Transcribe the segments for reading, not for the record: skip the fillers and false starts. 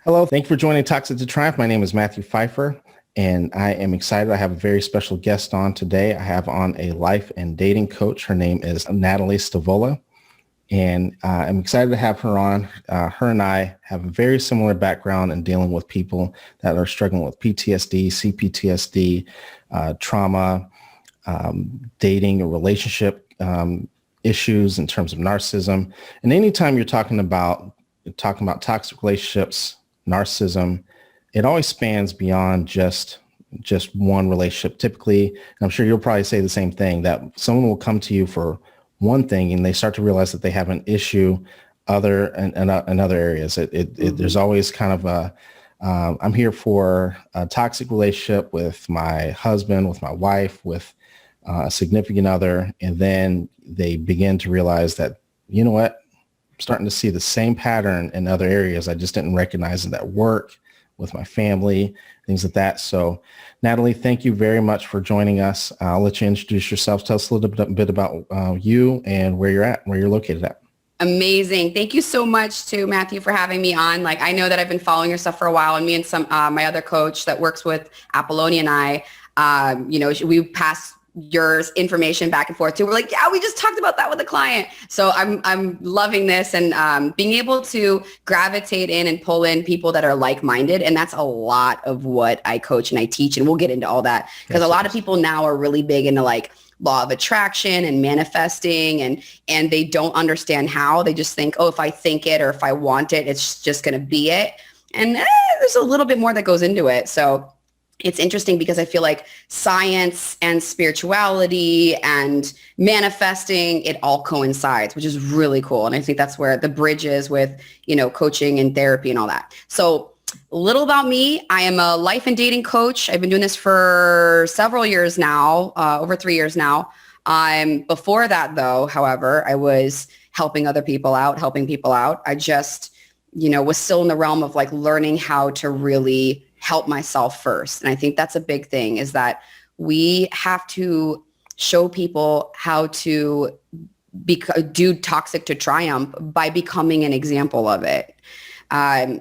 Hello, thank you for joining Toxic to Triumph. My name is Matthew Pfeiffer, and I am excited. I have a very special guest on today. I have on a life and dating coach. Her name is Natalie Stavola, and I'm excited to have her on. Her and I have a very similar background in dealing with people that are struggling with PTSD, CPTSD, trauma, dating and relationship issues in terms of narcissism. And anytime you're talking about toxic relationships, narcissism, it always spans beyond just one relationship. Typically, and I'm sure you'll probably say the same thing, that someone will come to you for one thing and they start to realize that they have an issue in other areas. There's always kind of I'm here for a toxic relationship with my husband, with my wife, with a significant other, and then they begin to realize that, you know what, I'm starting to see the same pattern in other areas. I just didn't recognize it at work, with my family, things like that. So Natalie, thank you very much for joining us. I'll let you introduce yourself. Tell us a little bit about you and where you're at, where you're located at. Amazing. Thank you so much to Matthew for having me on. Like, I know that I've been following your stuff for a while, and me and some my other coach that works with Apollonia and I, we pass your information back and forth too. We're like, yeah, we just talked about that with a client. So I'm loving this, and being able to gravitate in and pull in people that are like-minded. And that's a lot of what I coach and I teach. And we'll get into all that because a lot of people now are really big into like law of attraction and manifesting, and they don't understand how. They just think, oh, if I think it or if I want it, it's just going to be it. And there's a little bit more that goes into it. So it's interesting because I feel like science and spirituality and manifesting, it all coincides, which is really cool. And I think that's where the bridge is with, coaching and therapy and all that. So a little about me. I am a life and dating coach. I've been doing this for several years now, over 3 years now. Before that, though, however, I was helping people out. I just, was still in the realm of like learning how to really help myself first. And I think that's a big thing, is that we have to show people how to do toxic to triumph by becoming an example of it.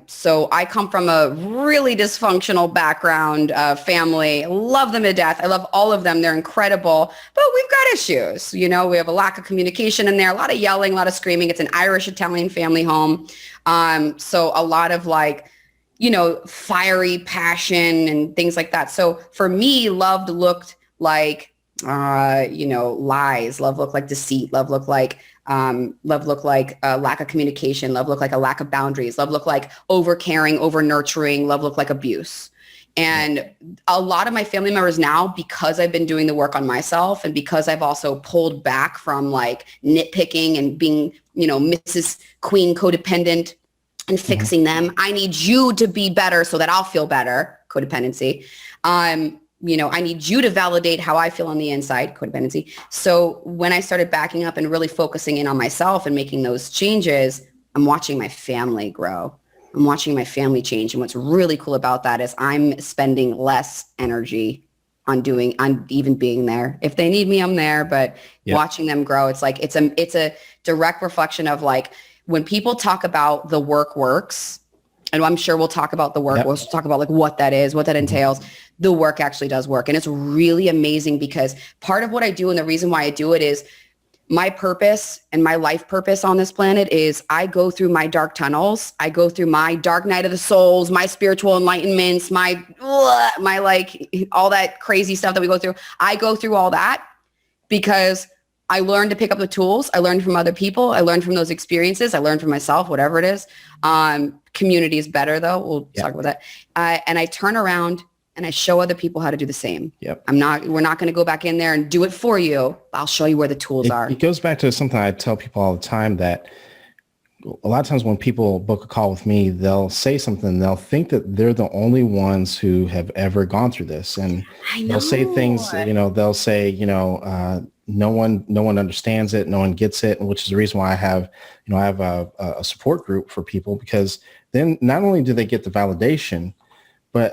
So I come from a really dysfunctional background, family. Love them to death. I love all of them. They're incredible, but we've got issues. We have a lack of communication in there, a lot of yelling, a lot of screaming. It's an Irish Italian family home. So a lot of like, fiery passion and things like that. So for me, love looked like, lies. Love looked like deceit. Love looked like a lack of communication. Love looked like a lack of boundaries. Love looked like over caring, over nurturing. Love looked like abuse. And a lot of my family members now, because I've been doing the work on myself and because I've also pulled back from like nitpicking and being, Mrs. Queen codependent and fixing them. I need you to be better so that I'll feel better. Codependency. I need you to validate how I feel on the inside. Codependency. So when I started backing up and really focusing in on myself and making those changes, I'm watching my family grow. I'm watching my family change. And what's really cool about that is I'm spending less energy on even being there. If they need me, I'm there, but watching them grow, it's like, it's a direct reflection of like, when people talk about the work works, and I'm sure we'll talk about the work, we'll talk about like what that is, what that entails, the work actually does work. And it's really amazing because part of what I do and the reason why I do it is my purpose and my life purpose on this planet is I go through my dark tunnels. I go through my dark night of the souls, my spiritual enlightenments, my like all that crazy stuff that we go through. I go through all that because I learned to pick up the tools. I learned from other people. I learned from those experiences. I learned from myself, whatever it is. Community is better though. We'll talk about that. And I turn around and I show other people how to do the same. Yep. We're not going to go back in there and do it for you. I'll show you where the tools are. It goes back to something I tell people all the time, that a lot of times when people book a call with me, they'll say something, they'll think that they're the only ones who have ever gone through this. And they'll say things, they'll say, no one understands it. No one gets it. Which is the reason why I have a support group for people, because then not only do they get the validation, but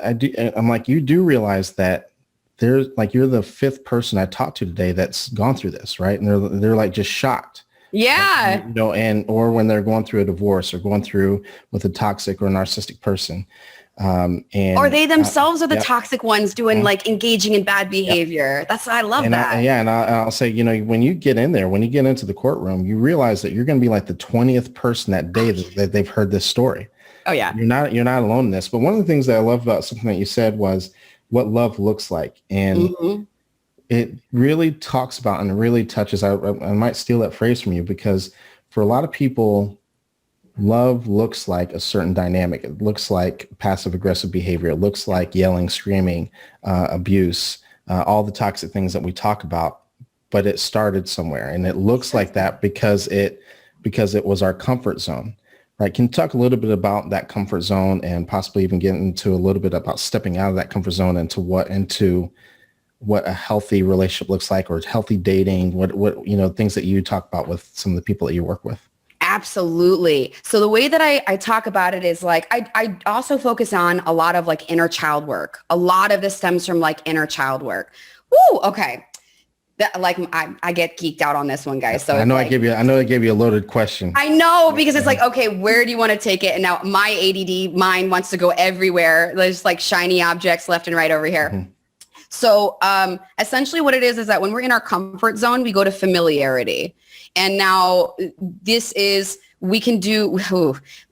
I'm like, you do realize that there's like, you're the fifth person I talked to today that's gone through this. Right. And they're like just shocked. Yeah. And or when they're going through a divorce or going through with a toxic or narcissistic person. Or they themselves are the yeah. toxic ones doing like engaging in bad behavior. That's, I love that. I'll say, when you get in there, when you get into the courtroom, you realize that you're going to be like the 20th person that day that they've heard this story. Oh yeah. You're not alone in this. But one of the things that I love about something that you said was what love looks like. And it really talks about and really touches. I might steal that phrase from you, because for a lot of people, love looks like a certain dynamic. It looks like passive aggressive behavior. It looks like yelling, screaming, abuse, all the toxic things that we talk about, but it started somewhere, and it looks like that because it was our comfort zone, right? Can you talk a little bit about that comfort zone and possibly even get into a little bit about stepping out of that comfort zone into what a healthy relationship looks like, or healthy dating, what things that you talk about with some of the people that you work with? Absolutely. So the way that I talk about it is like, I also focus on a lot of like inner child work. A lot of this stems from like inner child work. Woo, okay. That, like, I get geeked out on this one, guys. So I know I gave you a loaded question. I know, because it's like, okay, where do you want to take it? And now my ADD mind wants to go everywhere. There's like shiny objects left and right over here. Mm-hmm. So essentially what it is that when we're in our comfort zone, we go to familiarity. And now this is, we can do,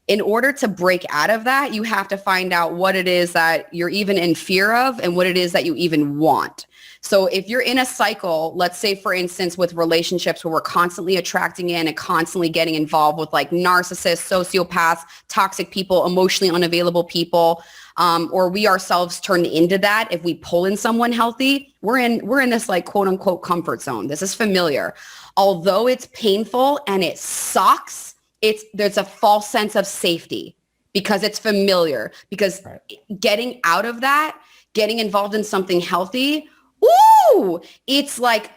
in order to break out of that, you have to find out what it is that you're even in fear of and what it is that you even want. So if you're in a cycle, let's say, for instance, with relationships where we're constantly attracting in and constantly getting involved with like narcissists, sociopaths, toxic people, emotionally unavailable people, or we ourselves turn into that. If we pull in someone healthy, we're in this like quote unquote comfort zone. This is familiar. Although it's painful and it sucks, there's a false sense of safety because it's familiar. Because getting out of that, getting involved in something healthy, it's like,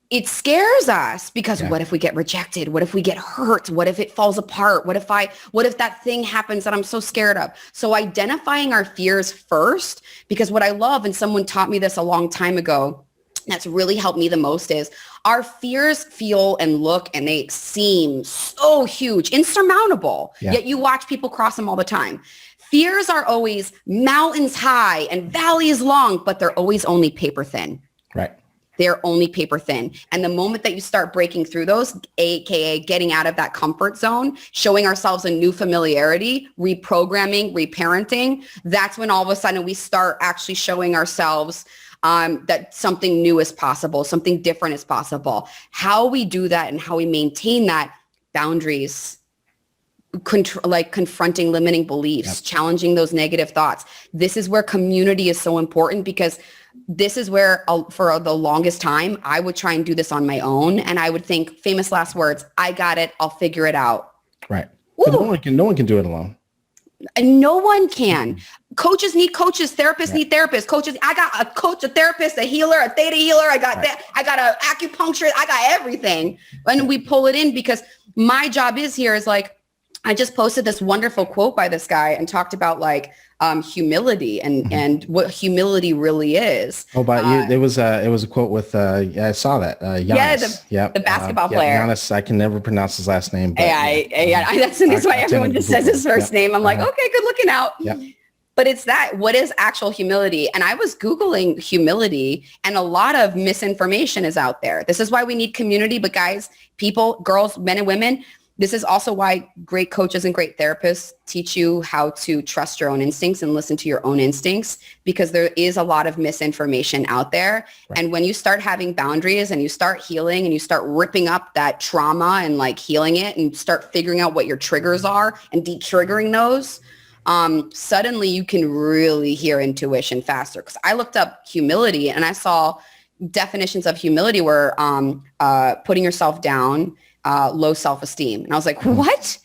it scares us because what if we get rejected? What if we get hurt? What if it falls apart? What if that thing happens that I'm so scared of? So identifying our fears first, because what I love, and someone taught me this a long time ago, that's really helped me the most, is our fears feel and look and they seem so huge, insurmountable, yet you watch people cross them all the time. Fears are always mountains high and valleys long, but they're always only paper thin. Right. They're only paper thin. And the moment that you start breaking through those, AKA getting out of that comfort zone, showing ourselves a new familiarity, reprogramming, reparenting, that's when all of a sudden we start actually showing ourselves that something new is possible, something different is possible. How we do that and how we maintain that, boundaries, confronting limiting beliefs, challenging those negative thoughts. This is where community is so important, because this is where for the longest time, I would try and do this on my own. And I would think, famous last words, I got it, I'll figure it out. Right. But no one can do it alone. And no one can. Coaches need coaches. Therapists need therapists. Coaches. I got a coach, a therapist, a healer, a theta healer. I got that. I got an acupuncturist. I got everything. And we pull it in, because my job is like, I just posted this wonderful quote by this guy and talked about like humility and what humility really is. Oh, but it was a quote with I saw that Giannis. The basketball player. Giannis. I can never pronounce his last name. But, that's why everyone just says his first name. I'm like, okay, good looking out. Yeah. But it's that, what is actual humility? And I was Googling humility, and a lot of misinformation is out there. This is why we need community. But guys, people, girls, men and women, this is also why great coaches and great therapists teach you how to trust your own instincts and listen to your own instincts, because there is a lot of misinformation out there. Right. And when you start having boundaries and you start healing and you start ripping up that trauma and like healing it and start figuring out what your triggers are and de-triggering those, suddenly you can really hear intuition faster. Because I looked up humility and I saw definitions of humility were putting yourself down, low self-esteem. And I was like, what?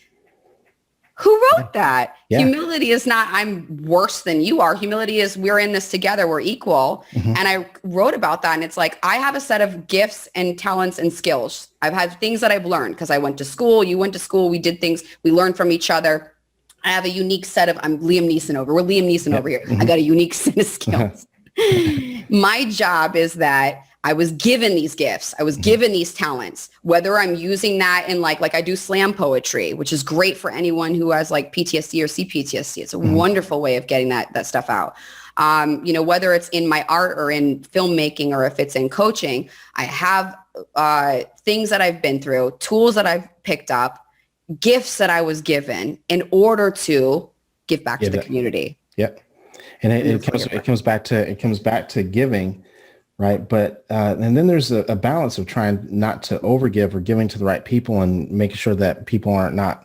Who wrote that? Yeah. Humility is not, I'm worse than you are. Humility is, we're in this together. We're equal. Mm-hmm. And I wrote about that. And it's like, I have a set of gifts and talents and skills. I've had things that I've learned because I went to school. You went to school. We did things. We learned from each other. I have a unique set of, I'm Liam Neeson over. We're Liam Neeson over here. Mm-hmm. I got a unique set of skills. My job is that I was given these gifts. I was given these talents, whether I'm using that in like I do slam poetry, which is great for anyone who has like PTSD or CPTSD. It's a wonderful way of getting that stuff out. Whether it's in my art or in filmmaking or if it's in coaching, I have things that I've been through, tools that I've picked up, gifts that I was given in order to give back to the community. Yep. And it comes back to giving. Right. But and then there's a balance of trying not to overgive or giving to the right people and making sure that people aren't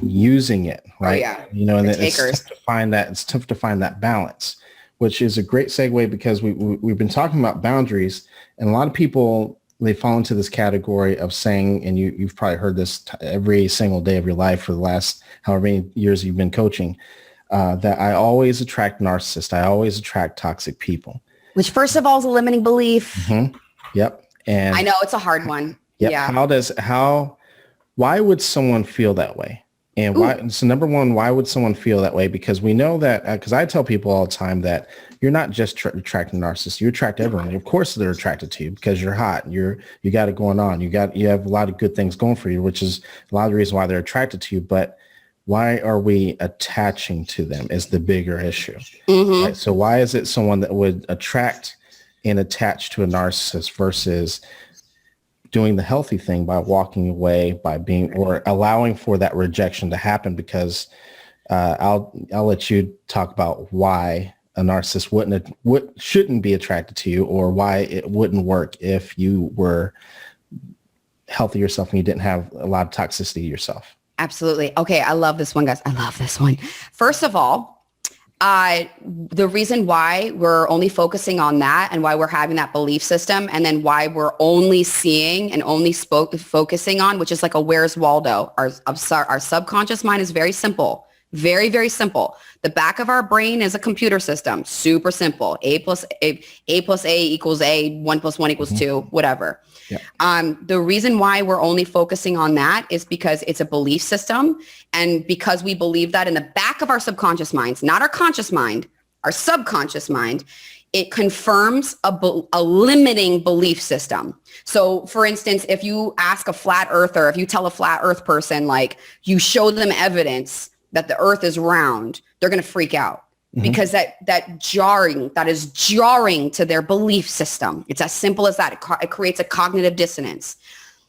using it. Right. Oh, yeah. And it's tough to find that balance, which is a great segue because we've been talking about boundaries, and a lot of people, they fall into this category of saying, and you've probably heard this every single day of your life for the last however many years you've been coaching, that I always attract narcissists. I always attract toxic people. Which, first of all, is a limiting belief. Mm-hmm. Yep. And I know it's a hard one. Yep. Yeah. Why would someone feel that way? And why? So number one, why would someone feel that way? Because we know that, because I tell people all the time that you're not just attracting narcissists. You attract everyone. Of course, they're attracted to you because you're hot. You got it going on. You have a lot of good things going for you, which is a lot of the reason why they're attracted to you. But why are we attaching to them is the bigger issue. Mm-hmm. Right? So why is it someone that would attract and attach to a narcissist versus doing the healthy thing by walking away, by being, or allowing for that rejection to happen? Because I'll let you talk about why a narcissist shouldn't be attracted to you, or why it wouldn't work if you were healthy yourself and you didn't have a lot of toxicity yourself. Absolutely. Okay. I love this one, guys. I love this one. First of all, the reason why we're only focusing on that and why we're having that belief system, and then why we're only seeing and only focusing on, which is like a Where's Waldo. Our subconscious mind is very simple. Very, very simple. The back of our brain is a computer system. Super simple. A plus A equals A, 1 + 1 = 2, whatever. Yeah. The reason why we're only focusing on that is because it's a belief system. And because we believe that in the back of our subconscious minds, not our conscious mind, our subconscious mind, it confirms a limiting belief system. So for instance, if you ask a flat earther, if you tell a flat earth person, like you show them evidence that the earth is round, they're going to freak out because that is jarring to their belief system. It's as simple as that. It creates a cognitive dissonance.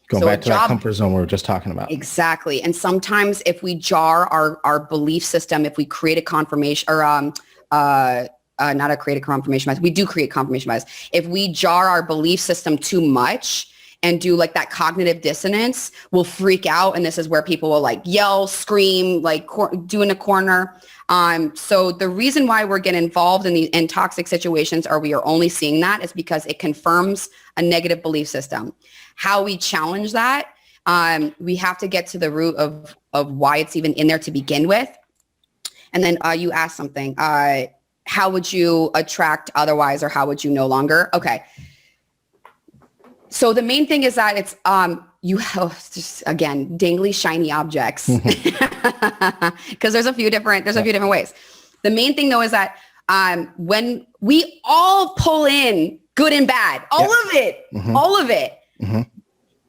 Going back to that comfort zone we were just talking about. Exactly. And sometimes if we jar our belief system, if we create a confirmation or not a create a confirmation bias, we do create confirmation bias. If we jar our belief system too much and do like that cognitive dissonance, we'll freak out. And this is where people will like yell, scream, like do in a corner. So the reason why we're getting involved in toxic situations, or we are only seeing that, is because it confirms a negative belief system. How we challenge that, we have to get to the root of why it's even in there to begin with. And then you asked something, how would you attract otherwise, or how would you no longer? Okay. So the main thing is that it's you have just, again, dangly shiny objects, because there's a few different ways. The main thing though is that when we all pull in good and bad, all of it. Mm-hmm.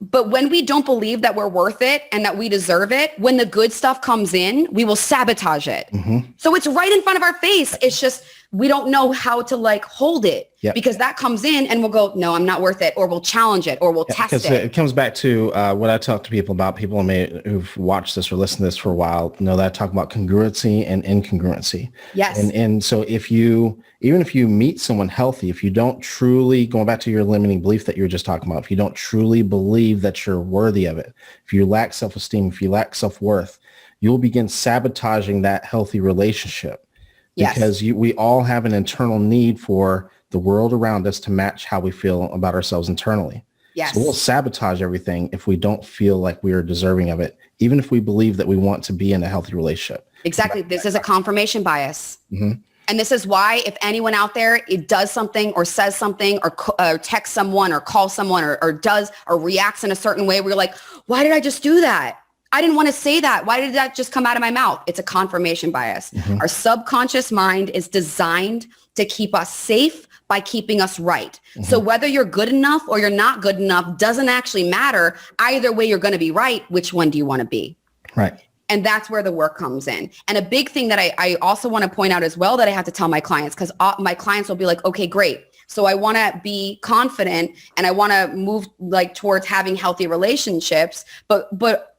But when we don't believe that we're worth it and that we deserve it, when the good stuff comes in, we will sabotage it. Mm-hmm. So it's right in front of our face. It's just, we don't know how to like hold it because that comes in and we'll go, no, I'm not worth it. Or we'll challenge it, or we'll test it. It comes back to what I talk to people about. People who've watched this or listened to this for a while know that I talk about congruency and incongruency. Yes. And so even if you meet someone healthy, if you don't truly, going back to your limiting belief that you were just talking about, if you don't truly believe that you're worthy of it, if you lack self-esteem, if you lack self-worth, you'll begin sabotaging that healthy relationship. Yes. Because we all have an internal need for the world around us to match how we feel about ourselves internally. Yes. So we'll sabotage everything if we don't feel like we are deserving of it, even if we believe that we want to be in a healthy relationship. Exactly. This is a confirmation bias. Mm-hmm. And this is why if anyone out there, it does something or says something or texts someone or calls someone or does or reacts in a certain way, we're like, why did I just do that? I didn't want to say that. Why did that just come out of my mouth? It's a confirmation bias. Mm-hmm. Our subconscious mind is designed to keep us safe by keeping us right. So whether you're good enough or you're not good enough doesn't actually matter. Either way, you're going to be right. Which one do you want to be? Right. And that's where the work comes in. And a big thing that I also want to point out as well that I have to tell my clients, because my clients will be like, okay, great. So I want to be confident and I want to move like towards having healthy relationships. But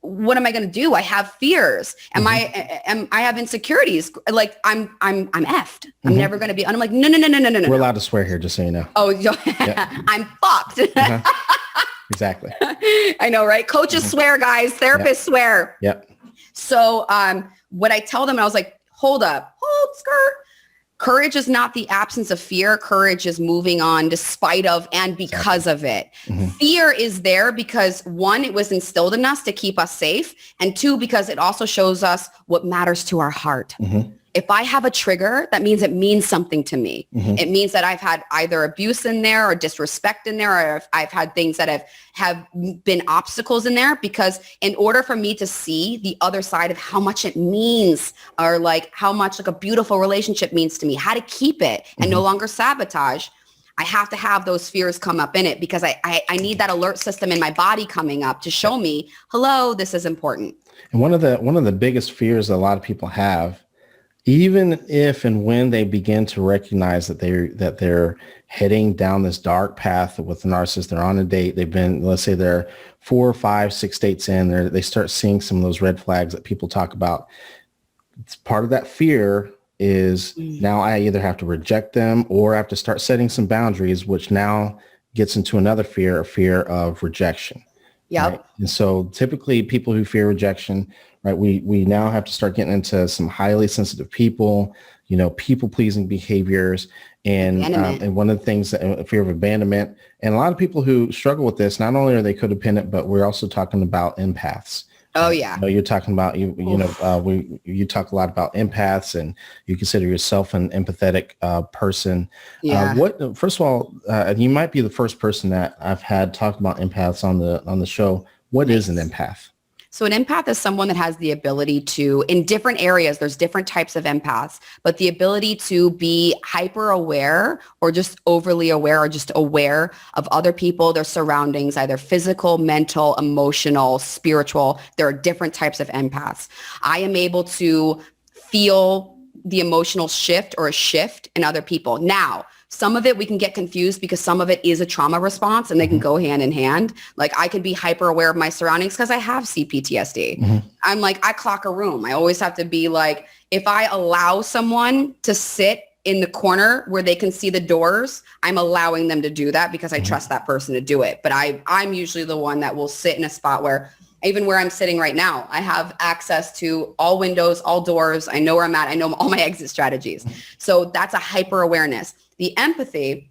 what am I going to do? I have fears. I have insecurities. Like I'm effed. I'm never going to be. And I'm like, no. We're allowed to swear here, just so you know. Oh, I'm fucked. Exactly. I know, right? Coaches swear, guys. Therapists swear. Yep. So what I tell them, I was like, hold skirt. Courage is not the absence of fear. Courage is moving on despite of and because of it. Fear is there because one, it was instilled in us to keep us safe. And two, because it also shows us what matters to our heart. If I have a trigger, that means it means something to me. It means that I've had either abuse in there or disrespect in there, or I've had things that have been obstacles in there, because in order for me to see the other side of how much it means, or like how much like a beautiful relationship means to me, how to keep it and no longer sabotage, I have to have those fears come up in it, because I need that alert system in my body coming up to show me, hello, this is important. And one of the biggest fears that a lot of people have, even if and when they begin to recognize that they're heading down this dark path with a narcissist, they're on a date, they've been, let's say they're 4, 5, 6 dates in, they start seeing some of those red flags that people talk about. It's part of that fear is now I either have to reject them or I have to start setting some boundaries, which now gets into another fear, a fear of rejection. Yep. Right? And so typically people who fear rejection, right, we now have to start getting into some highly sensitive people, people pleasing behaviors, and one of the things, fear of abandonment. And a lot of people who struggle with this, not only are they codependent, but we're also talking about empaths. Oh yeah. You're talking about, you talk a lot about empaths, and you consider yourself an empathetic person. Yeah. First of all, you might be the first person that I've had talk about empaths on the show. What is an empath? So an empath is someone that has the ability to, in different areas, there's different types of empaths, but the ability to be hyper aware or just overly aware or just aware of other people, their surroundings, either physical, mental, emotional, spiritual. There are different types of empaths. I am able to feel the emotional shift or a shift in other people. Now, some of it we can get confused because some of it is a trauma response and they can go hand in hand. Like I can be hyper aware of my surroundings because I have CPTSD. I'm like, I clock a room. I always have to be like, if I allow someone to sit in the corner where they can see the doors, I'm allowing them to do that because I trust that person to do it. But I'm usually the one that will sit in a spot where, even where I'm sitting right now, I have access to all windows, all doors. I know where I'm at. I know all my exit strategies. So that's a hyper awareness. The empathy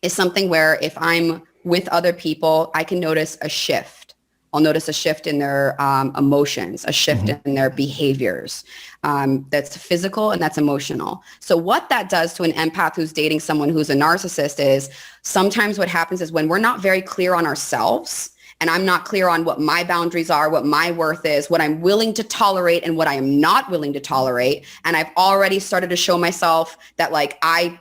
is something where if I'm with other people, I can notice a shift. I'll notice a shift in their emotions, a shift in their behaviors. That's physical and that's emotional. So what that does to an empath who's dating someone who's a narcissist is sometimes what happens is when we're not very clear on ourselves, and I'm not clear on what my boundaries are, what my worth is, what I'm willing to tolerate and what I am not willing to tolerate. And I've already started to show myself that like I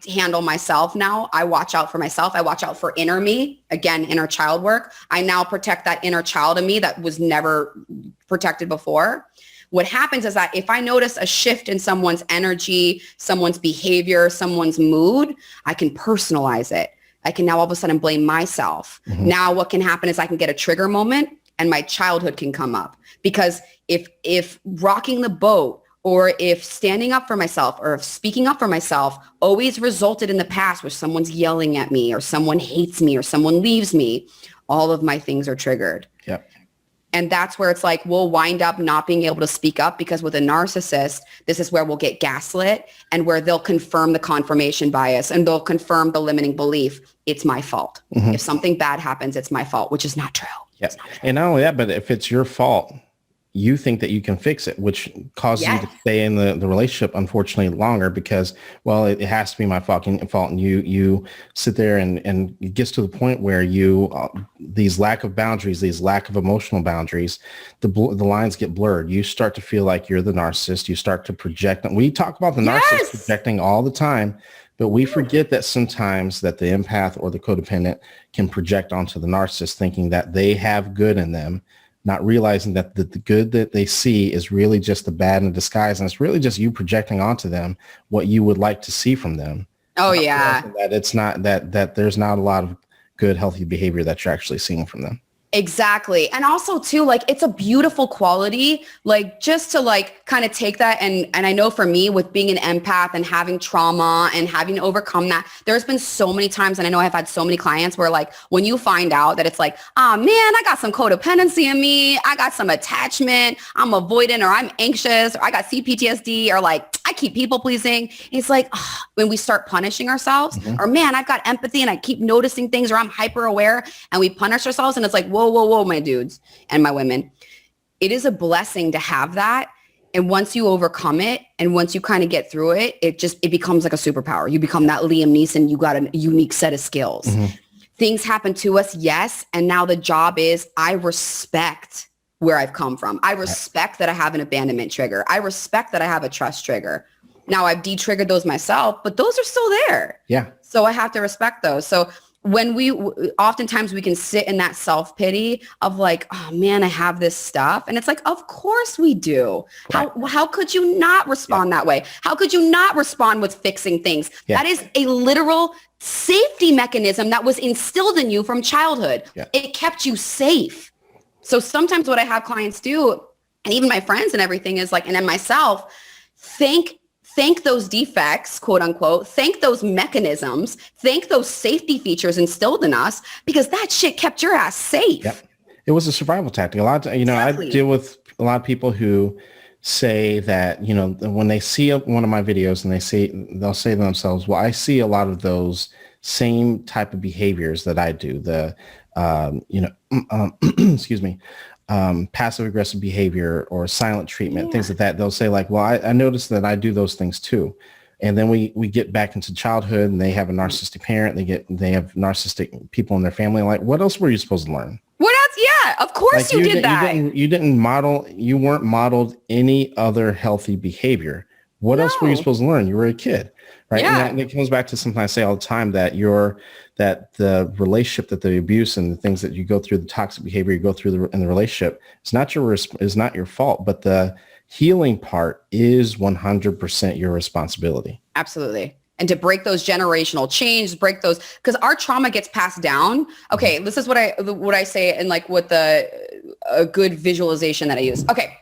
handle myself now. I watch out for myself. I watch out for inner me. Again, inner child work. I now protect that inner child in me that was never protected before. What happens is that if I notice a shift in someone's energy, someone's behavior, someone's mood, I can personalize it. I can now all of a sudden blame myself. Now what can happen is I can get a trigger moment and my childhood can come up. Because if rocking the boat or if standing up for myself or if speaking up for myself always resulted in the past where someone's yelling at me or someone hates me or someone leaves me, all of my things are triggered. Yep. And that's where it's like we'll wind up not being able to speak up because with a narcissist, this is where we'll get gaslit and where they'll confirm the confirmation bias and they'll confirm the limiting belief. It's my fault. If something bad happens, it's my fault, which is not true. Yeah. And not only that, but if it's your fault, you think that you can fix it, which causes you Yes. to stay in the relationship, unfortunately, longer because, well, it has to be my fucking fault. And you sit there and it gets to the point where these lack of boundaries, these lack of emotional boundaries, the lines get blurred. You start to feel like you're the narcissist. You start to project. We talk about the narcissist projecting all the time, but we forget that sometimes that the empath or the codependent can project onto the narcissist thinking that they have good in them, not realizing that the good that they see is really just the bad in disguise. And it's really just you projecting onto them what you would like to see from them. Oh, yeah. That it's not that there's not a lot of good, healthy behavior that you're actually seeing from them. Exactly. And also too, like, it's a beautiful quality, like, just to like kind of take that. And I know for me, with being an empath and having trauma and having to overcome that, there's been so many times, and I know I've had so many clients where, like, when you find out that it's like, oh man, I got some codependency in me, I got some attachment, I'm avoidant, or I'm anxious, or I got CPTSD, or like I keep people pleasing. It's like, when we start punishing ourselves, or man, I've got empathy and I keep noticing things, or I'm hyper aware, and we punish ourselves. And it's like, whoa, my dudes and my women. It is a blessing to have that. And once you overcome it, and once you kind of get through it, it becomes like a superpower. You become that Liam Neeson. You got a unique set of skills. Things happen to us. Yes. And now the job is, I respect where I've come from. I respect that I have an abandonment trigger. I respect that I have a trust trigger. Now I've de-triggered those myself, but those are still there. Yeah. So I have to respect those. So when oftentimes we can sit in that self-pity of like, oh man, I have this stuff. And it's like, of course we do. Right. How could you not respond that way? How could you not respond with fixing things? That is a literal safety mechanism that was instilled in you from childhood. It kept you safe. So sometimes what I have clients do, and even my friends and everything, is like, and then myself, thank those defects, quote unquote, thank those mechanisms, thank those safety features instilled in us, because that shit kept your ass safe. Yep. It was a survival tactic. A lot of, I deal with a lot of people who say that, when they see one of my videos and they'll say to themselves, well, I see a lot of those same type of behaviors that I do. Excuse me. Passive aggressive behavior or silent treatment, things like that. They'll say like, well, I noticed that I do those things too. And then we get back into childhood and they have a narcissistic parent. They have narcissistic people in their family. Like, what else were you supposed to learn? What else? Yeah, of course you did that. You weren't modeled any other healthy behavior. What else were you supposed to learn? You were a kid, right? Yeah. And it comes back to something I say all the time, that the relationship, that the abuse and the things that you go through, the toxic behavior you go through in the relationship, it's not your fault, but the healing part is 100% your responsibility. Absolutely. And to break those generational chains, because our trauma gets passed down. Okay, this is what I say, and like what a good visualization that I use. Okay,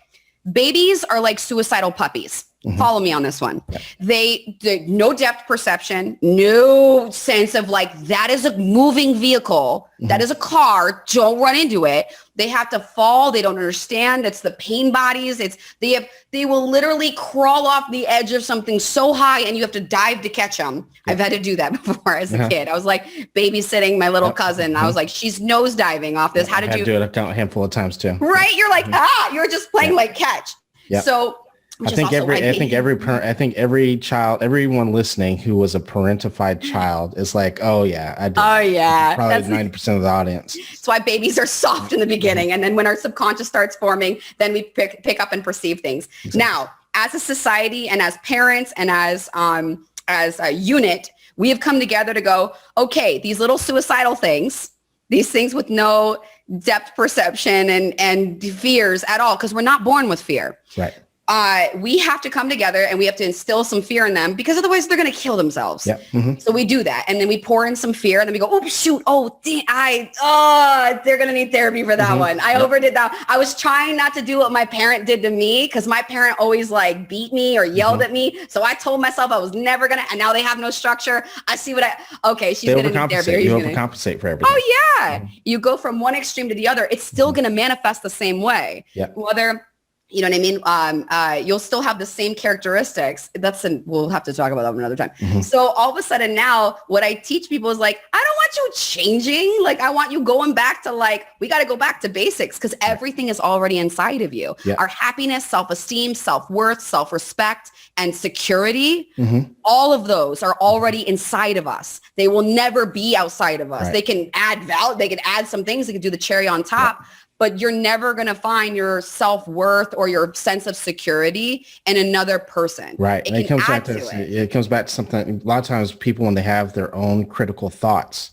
babies are like suicidal puppies. Follow me on this one. They no depth perception, no sense of like, that is a moving vehicle. That is a car. Don't run into it. They have to fall. They don't understand. It's the pain bodies. They will literally crawl off the edge of something so high and you have to dive to catch them. I've had to do that before as a kid. I was like babysitting my little cousin. I was like, she's nose diving off this. How did you do it a handful of times too? Right. You're like, you're just playing like catch. So I think every child, everyone listening who was a parentified child is like, oh yeah, I did. Oh yeah. Probably 90% of the audience. That's why babies are soft in the beginning. And then when our subconscious starts forming, then we pick up and perceive things. Exactly. Now, as a society and as parents and as a unit, we have come together to go, okay, these little suicidal things, these things with no depth perception and fears at all, because we're not born with fear. Right. We have to come together and we have to instill some fear in them, because otherwise they're going to kill themselves. Yep. So we do that. And then we pour in some fear and then we go, oh, shoot. Oh, they're going to need therapy for that one. I overdid that. I was trying not to do what my parent did to me, because my parent always like beat me or yelled at me. So I told myself I was never going to, and now they have no structure. I see she's going to need therapy. You overcompensate for everything. Oh yeah. You go from one extreme to the other. It's still going to manifest the same way. Yeah. Whether You know what I mean? You'll still have the same characteristics. We'll have to talk about that another time. Mm-hmm. So all of a sudden now what I teach people is like, I don't want you changing. Like, I want you going back to we got to go back to basics because everything is already inside of you. Yeah. Our happiness, self-esteem, self-worth, self-respect, and security, all of those are already inside of us. They will never be outside of us. Right. They can add value. They can add some things. They can do the cherry on top. Yeah. But you're never going to find your self-worth or your sense of security in another person. Right. It comes back to something. A lot of times people, when they have their own critical thoughts,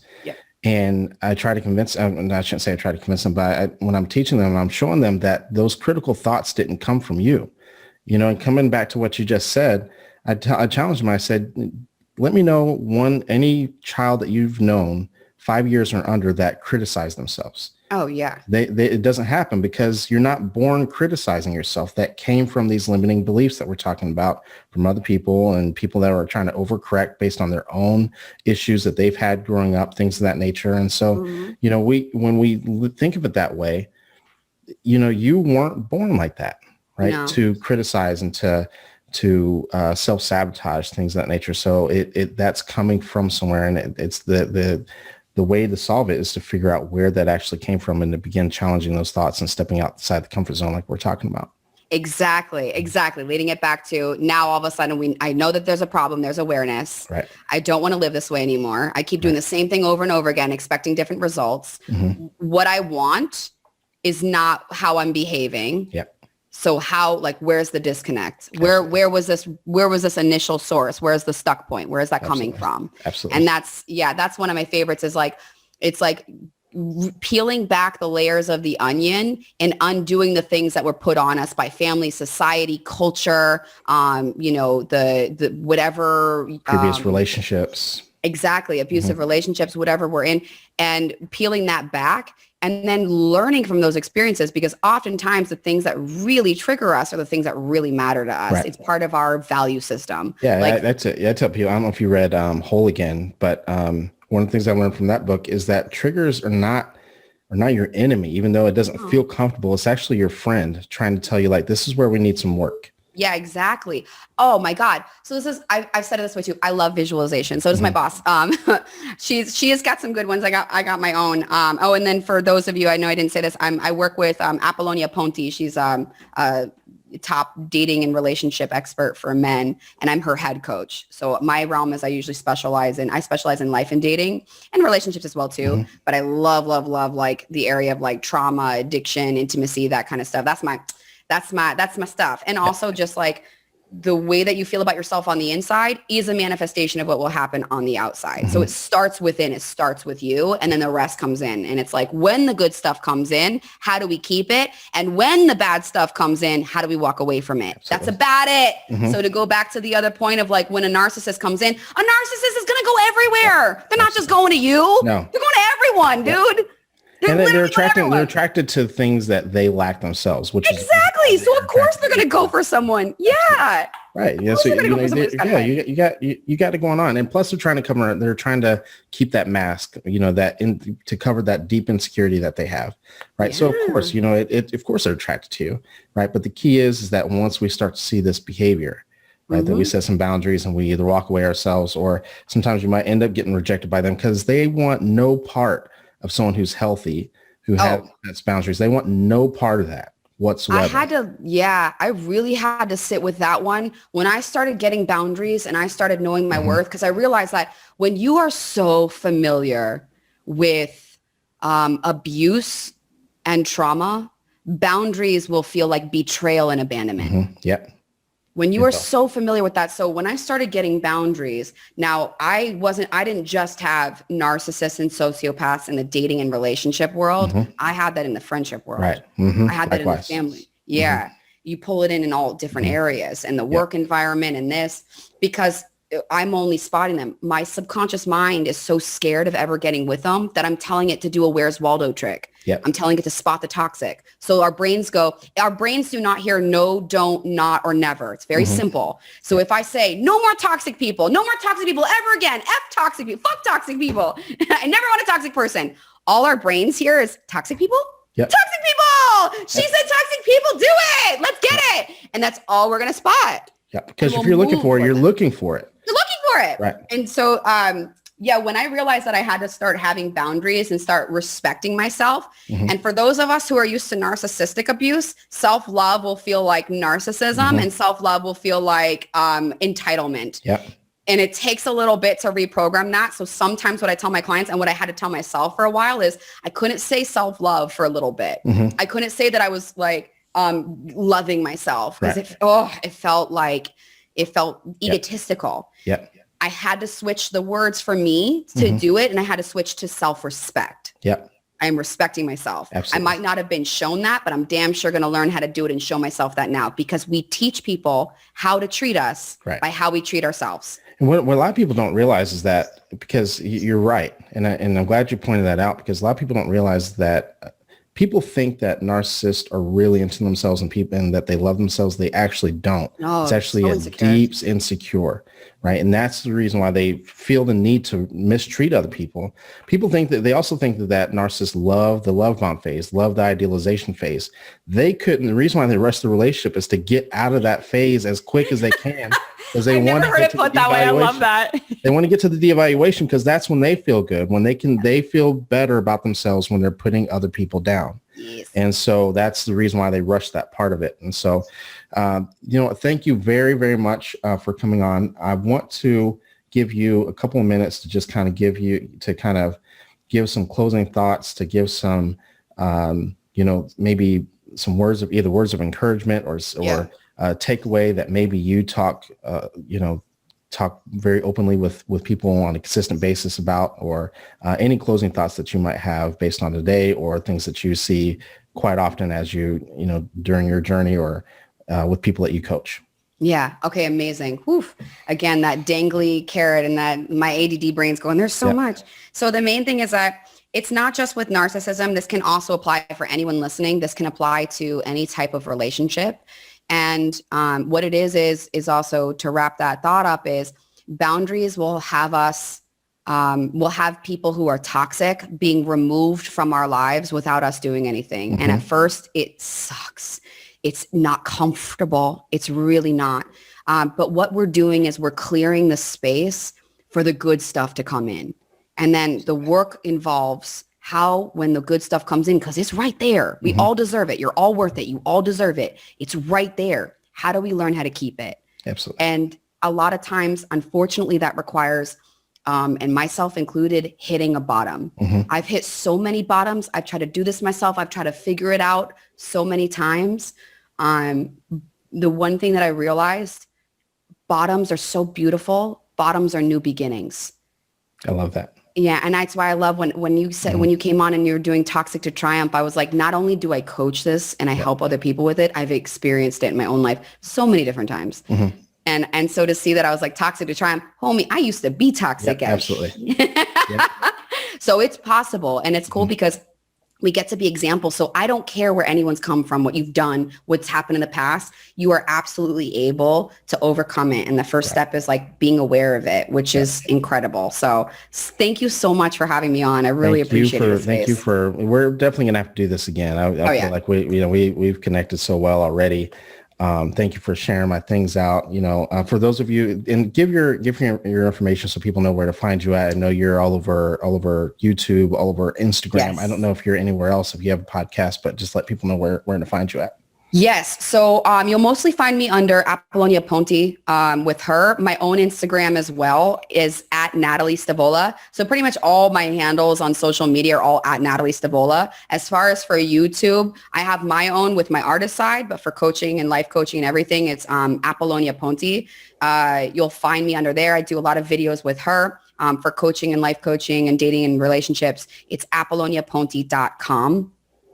and I try to convince, and I shouldn't say I try to convince them, but when I'm teaching them, I'm showing them that those critical thoughts didn't come from you. You know, and coming back to what you just said, I challenged them. I said, let me know any child that you've known 5 years or under that criticized themselves. Oh, yeah. It doesn't happen because you're not born criticizing yourself. That came from these limiting beliefs that we're talking about from other people and people that are trying to overcorrect based on their own issues that they've had growing up, things of that nature. And so, you know, when we think of it that way, you know, you weren't born like that, right? No. To criticize and to self-sabotage, things of that nature. So that's coming from somewhere, and it's the way to solve it is to figure out where that actually came from and to begin challenging those thoughts and stepping outside the comfort zone like we're talking about. Exactly. Leading it back to now, all of a sudden, I know that there's a problem. There's awareness. Right. I don't want to live this way anymore. I keep doing the same thing over and over again, expecting different results. Mm-hmm. What I want is not how I'm behaving. Yep. So where's the disconnect? Where was this initial source? Where's the stuck point? Where is that coming from? Absolutely. And that's one of my favorites is it's peeling back the layers of the onion and undoing the things that were put on us by family, society, culture, the whatever. Previous relationships. Exactly. Abusive relationships, whatever we're in, and peeling that back. And then learning from those experiences, because oftentimes the things that really trigger us are the things that really matter to us. Right. It's part of our value system. Yeah, that's it. Yeah, I tell people, I don't know if you read Whole Again, but one of the things I learned from that book is that triggers are not your enemy, even though it doesn't feel comfortable. It's actually your friend trying to tell you, this is where we need some work. Yeah, exactly. Oh my God. So I've said it this way too. I love visualization. So does my boss. She has got some good ones. I got my own. And then for those of you, I know I didn't say this. I work with Apollonia Ponti. She's a top dating and relationship expert for men, and I'm her head coach. So my realm is I specialize in life and dating and relationships as well too. Mm-hmm. But I love the area of trauma, addiction, intimacy, that kind of stuff. That's my stuff. And also just the way that you feel about yourself on the inside is a manifestation of what will happen on the outside. Mm-hmm. So it starts within, it starts with you, and then the rest comes in. And it's when the good stuff comes in, how do we keep it? And when the bad stuff comes in, how do we walk away from it? Absolutely. That's about it. Mm-hmm. So to go back to the other point of when a narcissist comes in, a narcissist is going to go everywhere. Yeah. They're not just going to you. No. They're going to everyone, dude. And they're attracted to things that they lack themselves, which exactly. is so of course they're going to go for someone. Yeah. Right. Yeah. So you got it going on, and plus they're trying to keep that mask, to cover that deep insecurity that they have. Right. Yeah. So of course, of course they're attracted to you. Right. But the key is that once we start to see this behavior, right, that we set some boundaries and we either walk away ourselves, or sometimes you might end up getting rejected by them because they want no part of someone who's healthy, who has boundaries. They want no part of that whatsoever. I really had to sit with that one when I started getting boundaries and I started knowing my worth, because I realized that when you are so familiar with abuse and trauma, boundaries will feel like betrayal and abandonment. Mm-hmm. Yep. When you are so familiar with that. So when I started getting boundaries, now I didn't just have narcissists and sociopaths in the dating and relationship world. Mm-hmm. I had that in the friendship world. Right. Mm-hmm. I had that in the family. Yeah. Mm-hmm. You pull it in all different areas, and the work environment and this, because I'm only spotting them. My subconscious mind is so scared of ever getting with them that I'm telling it to do a Where's Waldo trick. Yep. I'm telling it to spot the toxic. So our brains do not hear no, don't, not, or never. It's very simple. So if I say no more toxic people ever again, F toxic people, fuck toxic people. I never want a toxic person. All our brains hear is toxic people. Yep. Toxic people. She said toxic people. Do it. Let's get it. And that's all we're going to spot. Yeah. Because if you're looking for it, you're looking for it. You're looking for it. Right. And so, yeah, when I realized that I had to start having boundaries and start respecting myself. And for those of us who are used to narcissistic abuse, self-love will feel like narcissism and self-love will feel like entitlement. Yep. And it takes a little bit to reprogram that. So sometimes what I tell my clients and what I had to tell myself for a while is I couldn't say self-love for a little bit. I couldn't say that I was like loving myself because it felt egotistical. Yep. I had to switch the words for me to do it. And I had to switch to self-respect. Yep. I'm respecting myself. Absolutely. I might not have been shown that, but I'm damn sure going to learn how to do it and show myself that now because we teach people how to treat us by how we treat ourselves. And what a lot of people don't realize is that, because you're right. And I'm glad you pointed that out, because a lot of people don't realize that people think that narcissists are really into themselves and that they love themselves. They actually don't. No, it's actually so deep insecure, right? And that's the reason why they feel the need to mistreat other people. People think that, they also think that narcissists love the love bomb phase, love the idealization phase. The reason why they rush the relationship is to get out of that phase as quick as they can. Because they want to get to the that way. I love that. They want to get to the de-evaluation because that's when they feel good, when they feel better about themselves when they're putting other people down. Yes. And so that's the reason why they rush that part of it. And so, thank you very, very much for coming on. I want to give you a couple of minutes to just kind of give some closing thoughts, to give some, maybe some words of encouragement or takeaway that maybe you talk very openly with people on a consistent basis about, or any closing thoughts that you might have based on today, or things that you see quite often as during your journey or with people that you coach. Yeah. Okay. Amazing. Whew. Again, that dangly carrot and that my ADD brain's going, there's so much. So the main thing is that it's not just with narcissism. This can also apply for anyone listening. This can apply to any type of relationship. And what it is also, to wrap that thought up, is boundaries will have us, we'll have people who are toxic being removed from our lives without us doing anything. And at first it sucks. It's not comfortable. It's really not. But what we're doing is we're clearing the space for the good stuff to come in. And then the work involves how, when the good stuff comes in, because it's right there. We all deserve it. You're all worth it. You all deserve it. It's right there. How do we learn how to keep it? Absolutely. And a lot of times, unfortunately, that requires, and myself included, hitting a bottom. I've hit so many bottoms. I've tried to do this myself. I've tried to figure it out so many times. The one thing that I realized, bottoms are so beautiful. Bottoms are new beginnings. I love that. Yeah. And that's why I love when you said, when you came on and you were doing Toxic to Triumph, I was like, not only do I coach this and I help other people with it, I've experienced it in my own life so many different times. And so to see that I was like, Toxic to Triumph, homie, I used to be toxic. Absolutely. So it's possible. And it's cool because we get to be examples. So I don't care where anyone's come from, what you've done, what's happened in the past. You are absolutely able to overcome it. And the first step is like being aware of it, which is incredible. So thank you so much for having me on. I really appreciate it. Thank you for, we're definitely going to have to do this again. I feel like we've connected so well already. Thank you for sharing my things out. For those of you, and give your information so people know where to find you at. I know you're all over YouTube, all over Instagram. Yes. I don't know if you're anywhere else, if you have a podcast, but just let people know where to find you at. Yes. So you'll mostly find me under Apollonia Ponti with her. My own Instagram as well is at Natalie Stavola. So pretty much all my handles on social media are all at Natalie Stavola. As far as for YouTube, I have my own with my artist side, but for coaching and life coaching and everything, it's Apollonia Ponti. You'll find me under there. I do a lot of videos with her for coaching and life coaching and dating and relationships. It's apolloniaponti.com.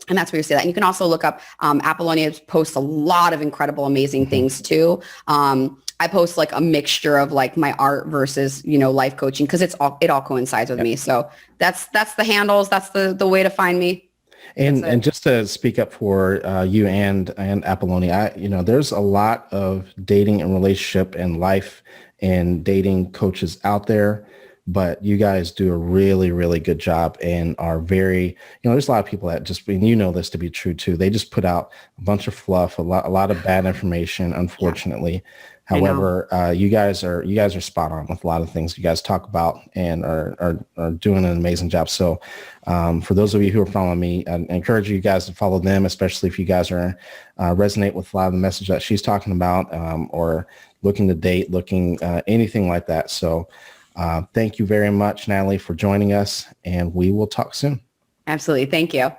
And that's where you see that. And you can also look up, Apollonia posts a lot of incredible, amazing things too. I post like a mixture of like my art versus, life coaching, because it all coincides with me. So that's the handles. That's the way to find me. And just to speak up for you and Apollonia, there's a lot of dating and relationship and life and dating coaches out there, but you guys do a really, really good job and are very, there's a lot of people that just, and you know this to be true too. They just put out a bunch of fluff, a lot of bad information, unfortunately. However, you guys are spot on with a lot of things you guys talk about and are doing an amazing job. So for those of you who are following me, I encourage you guys to follow them, especially if you guys are resonate with a lot of the message that she's talking about or looking to date, anything like that. So thank you very much, Natalie, for joining us, and we will talk soon. Absolutely. Thank you.